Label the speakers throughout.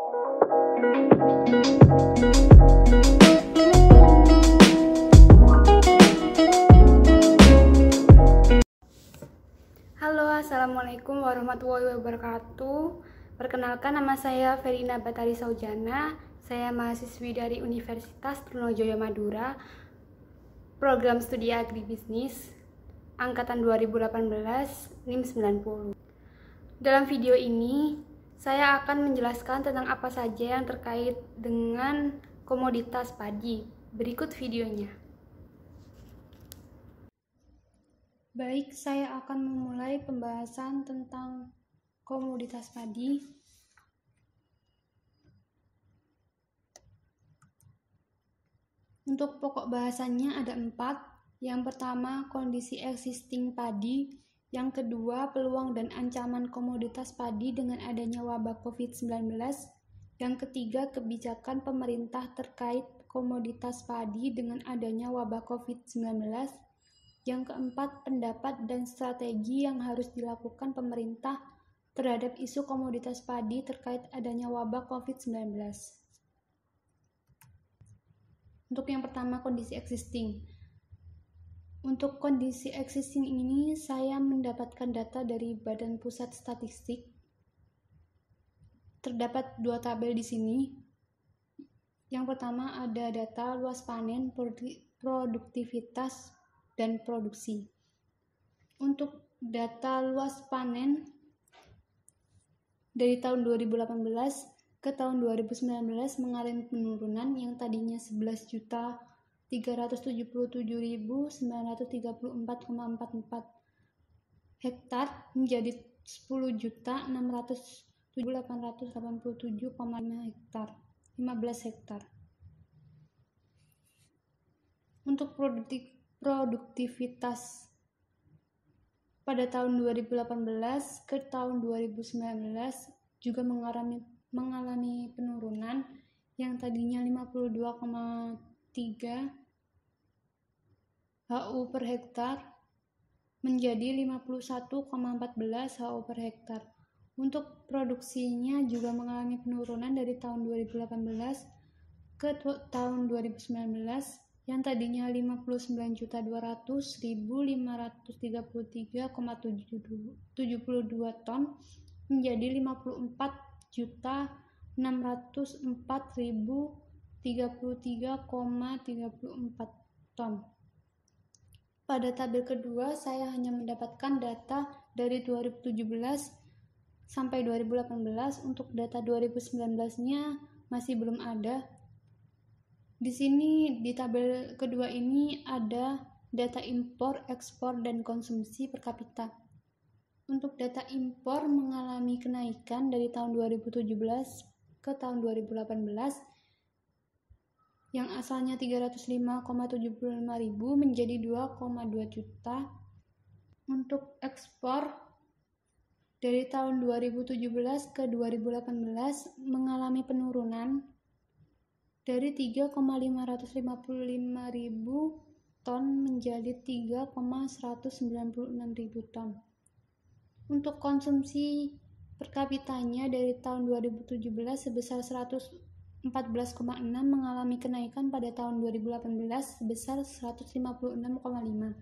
Speaker 1: Halo, assalamualaikum warahmatullahi wabarakatuh. Perkenalkan, nama saya Verina Batari Saujana. Saya mahasiswi dari Universitas Trunojoyo Madura, program studi agribisnis angkatan 2018 NIM 90. Dalam video ini saya akan menjelaskan tentang apa saja yang terkait dengan komoditas padi. Berikut videonya. Baik, saya akan memulai pembahasan tentang komoditas padi. Untuk pokok bahasannya ada 4. Yang pertama, kondisi existing padi. Yang kedua, peluang dan ancaman komoditas padi dengan adanya wabah COVID-19. Yang ketiga, kebijakan pemerintah terkait komoditas padi dengan adanya wabah COVID-19. Yang keempat, pendapat dan strategi yang harus dilakukan pemerintah terhadap isu komoditas padi terkait adanya wabah COVID-19. Untuk yang pertama, kondisi existing. Untuk kondisi existing ini, saya mendapatkan data dari Badan Pusat Statistik. Terdapat 2 tabel di sini. Yang pertama ada data luas panen, produktivitas, dan produksi. Untuk data luas panen dari tahun 2018 ke tahun 2019 mengalami penurunan yang tadinya 11.377.934,44 hektar menjadi 10.607.887,5 hektar, 15 hektar. Untuk produktivitas pada tahun 2018 ke tahun 2019 juga mengalami penurunan yang tadinya 52,3 HU per hektar menjadi 51,14 HU per hektar. Untuk produksinya juga mengalami penurunan dari tahun 2018 ke tahun 2019 yang tadinya 59.533,72 ton menjadi 54.604.033,34 ton. Pada tabel kedua, saya hanya mendapatkan data dari 2017 sampai 2018. Untuk data 2019-nya masih belum ada. Di sini di tabel kedua ini ada data impor, ekspor, dan konsumsi per kapita. Untuk data impor mengalami kenaikan dari tahun 2017 ke tahun 2018 yang asalnya 305,75 ribu menjadi 2,2 juta. Untuk ekspor dari tahun 2017 ke 2018 mengalami penurunan dari 3,555 ribu ton menjadi 3,196 ribu ton. Untuk konsumsi per kapitanya dari tahun 2017 sebesar 114,6 mengalami kenaikan pada tahun 2018 sebesar 156,5.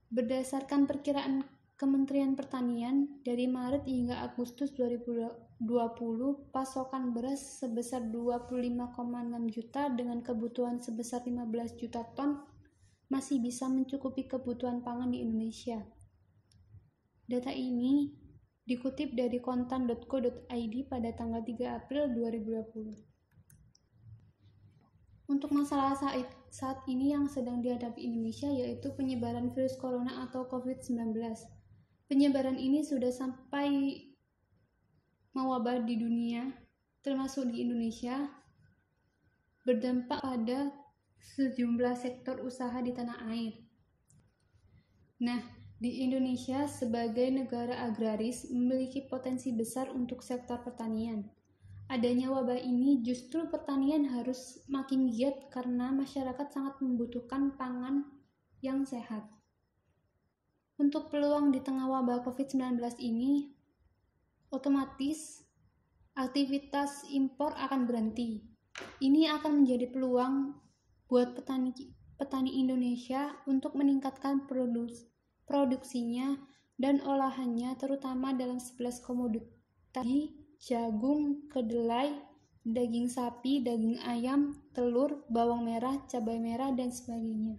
Speaker 1: Berdasarkan perkiraan Kementerian Pertanian, dari Maret hingga Agustus 2020, pasokan beras sebesar 25,6 juta dengan kebutuhan sebesar 15 juta ton masih bisa mencukupi kebutuhan pangan di Indonesia. Data ini dikutip dari kontan.co.id pada tanggal 3 April 2020. Untuk masalah saat ini yang sedang dihadapi Indonesia yaitu penyebaran virus corona atau COVID-19. Penyebaran ini sudah sampai mewabah di dunia, termasuk di Indonesia, berdampak pada sejumlah sektor usaha di tanah air. Nah, di Indonesia sebagai negara agraris memiliki potensi besar untuk sektor pertanian. Adanya wabah ini justru pertanian harus makin giat karena masyarakat sangat membutuhkan pangan yang sehat. Untuk peluang di tengah wabah COVID-19 ini, otomatis aktivitas impor akan berhenti. Ini akan menjadi peluang buat petani Indonesia untuk meningkatkan produksinya dan olahannya, terutama dalam 11 komoditas: jagung, kedelai, daging sapi, daging ayam, telur, bawang merah, cabai merah, dan sebagainya.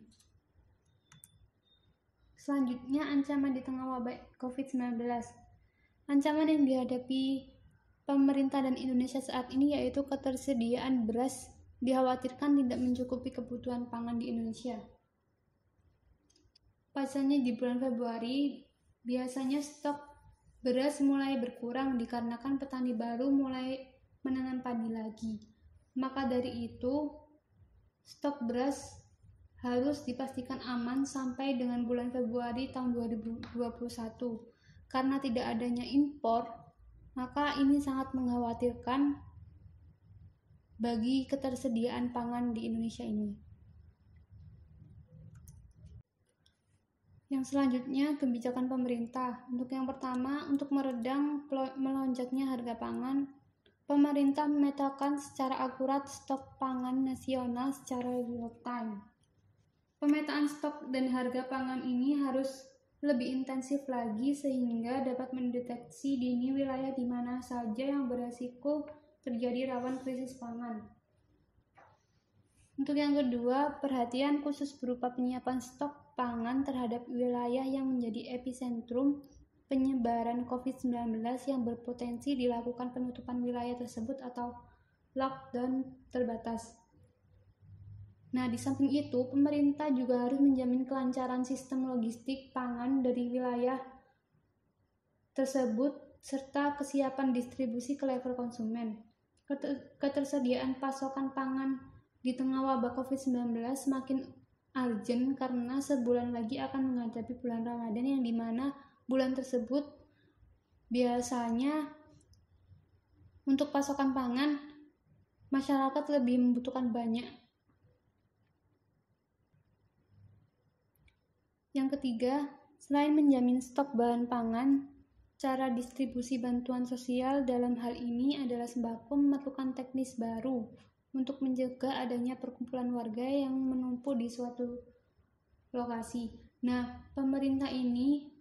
Speaker 1: Selanjutnya, ancaman di tengah wabah COVID-19. Ancaman yang dihadapi pemerintah dan Indonesia saat ini yaitu ketersediaan beras dikhawatirkan tidak mencukupi kebutuhan pangan di Indonesia. Pasalnya di bulan Februari, biasanya stok beras mulai berkurang dikarenakan petani baru mulai menanam padi lagi. Maka dari itu, stok beras harus dipastikan aman sampai dengan bulan Februari tahun 2021. Karena tidak adanya impor, maka ini sangat mengkhawatirkan bagi ketersediaan pangan di Indonesia ini. Yang selanjutnya, kebijakan pemerintah. Untuk yang pertama, untuk meredam melonjaknya harga pangan, pemerintah memetakan secara akurat stok pangan nasional secara real time. Pemetaan stok dan harga pangan ini harus lebih intensif lagi sehingga dapat mendeteksi dini wilayah di mana saja yang beresiko terjadi rawan krisis pangan. Untuk yang kedua, perhatian khusus berupa penyiapan stok pangan terhadap wilayah yang menjadi epicentrum penyebaran COVID-19 yang berpotensi dilakukan penutupan wilayah tersebut atau lockdown terbatas. Nah, di samping itu, pemerintah juga harus menjamin kelancaran sistem logistik pangan dari wilayah tersebut serta kesiapan distribusi ke level konsumen. Ketersediaan pasokan pangan di tengah wabah COVID-19 semakin urgent karena sebulan lagi akan menghadapi bulan Ramadan yang dimana bulan tersebut biasanya untuk pasokan pangan masyarakat lebih membutuhkan banyak. Yang ketiga, selain menjamin stok bahan pangan, cara distribusi bantuan sosial dalam hal ini adalah sembako memerlukan teknis baru untuk mencegah adanya perkumpulan warga yang menumpuk di suatu lokasi. Nah, pemerintah ini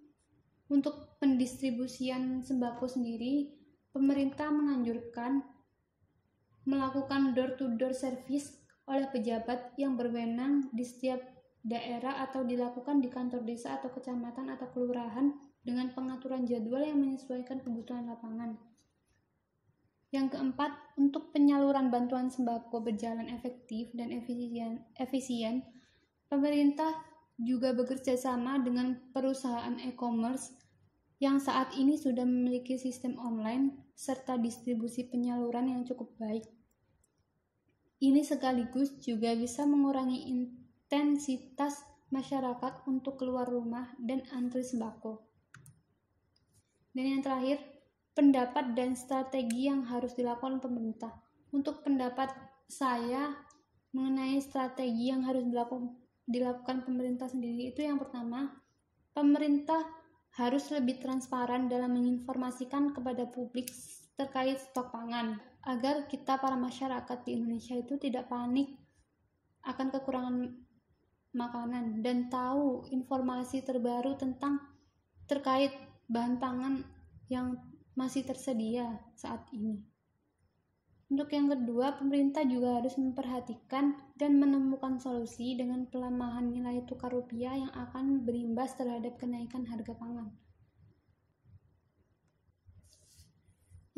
Speaker 1: untuk pendistribusian sembako sendiri, pemerintah menganjurkan melakukan door-to-door service oleh pejabat yang berwenang di setiap daerah atau dilakukan di kantor desa atau kecamatan atau kelurahan dengan pengaturan jadwal yang menyesuaikan kebutuhan lapangan. Yang keempat, untuk penyaluran bantuan sembako berjalan efektif dan efisien, pemerintah juga bekerja sama dengan perusahaan e-commerce yang saat ini sudah memiliki sistem online serta distribusi penyaluran yang cukup baik. Ini sekaligus juga bisa mengurangi intensitas masyarakat untuk keluar rumah dan antri sembako. Dan yang terakhir, pendapat dan strategi yang harus dilakukan pemerintah. Untuk pendapat saya mengenai strategi yang harus dilakukan pemerintah sendiri itu yang pertama, pemerintah harus lebih transparan dalam menginformasikan kepada publik terkait stok pangan agar kita para masyarakat di Indonesia itu tidak panik akan kekurangan makanan dan tahu informasi terbaru terkait bahan pangan yang masih tersedia saat ini. Untuk yang kedua, pemerintah juga harus memperhatikan dan menemukan solusi dengan pelemahan nilai tukar rupiah yang akan berimbas terhadap kenaikan harga pangan.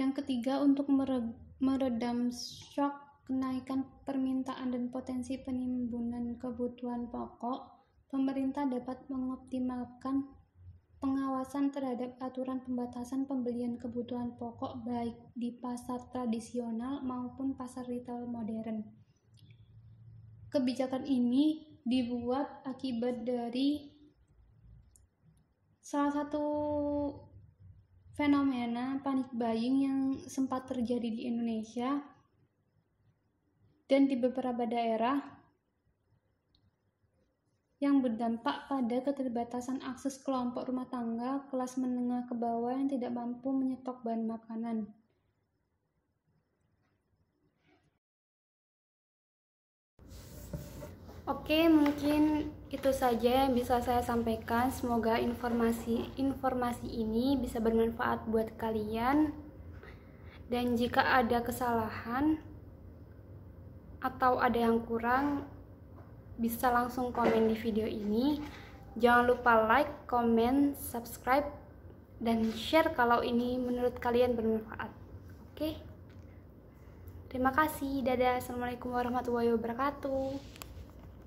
Speaker 1: Yang ketiga, untuk meredam shock kenaikan permintaan dan potensi penimbunan kebutuhan pokok, pemerintah dapat mengoptimalkan pengawasan terhadap aturan pembatasan pembelian kebutuhan pokok baik di pasar tradisional maupun pasar retail modern. Kebijakan ini dibuat akibat dari salah satu fenomena panic buying yang sempat terjadi di Indonesia dan di beberapa daerah yang berdampak pada keterbatasan akses kelompok rumah tangga kelas menengah ke bawah yang tidak mampu menyetok bahan makanan. Oke, mungkin itu saja yang bisa saya sampaikan. Semoga informasi ini bisa bermanfaat buat kalian. Dan jika ada kesalahan atau ada yang kurang, bisa langsung komen di video ini. Jangan lupa like, comment, subscribe, dan share kalau ini menurut kalian bermanfaat. Oke? Terima kasih. Dadah. Assalamualaikum warahmatullahi wabarakatuh.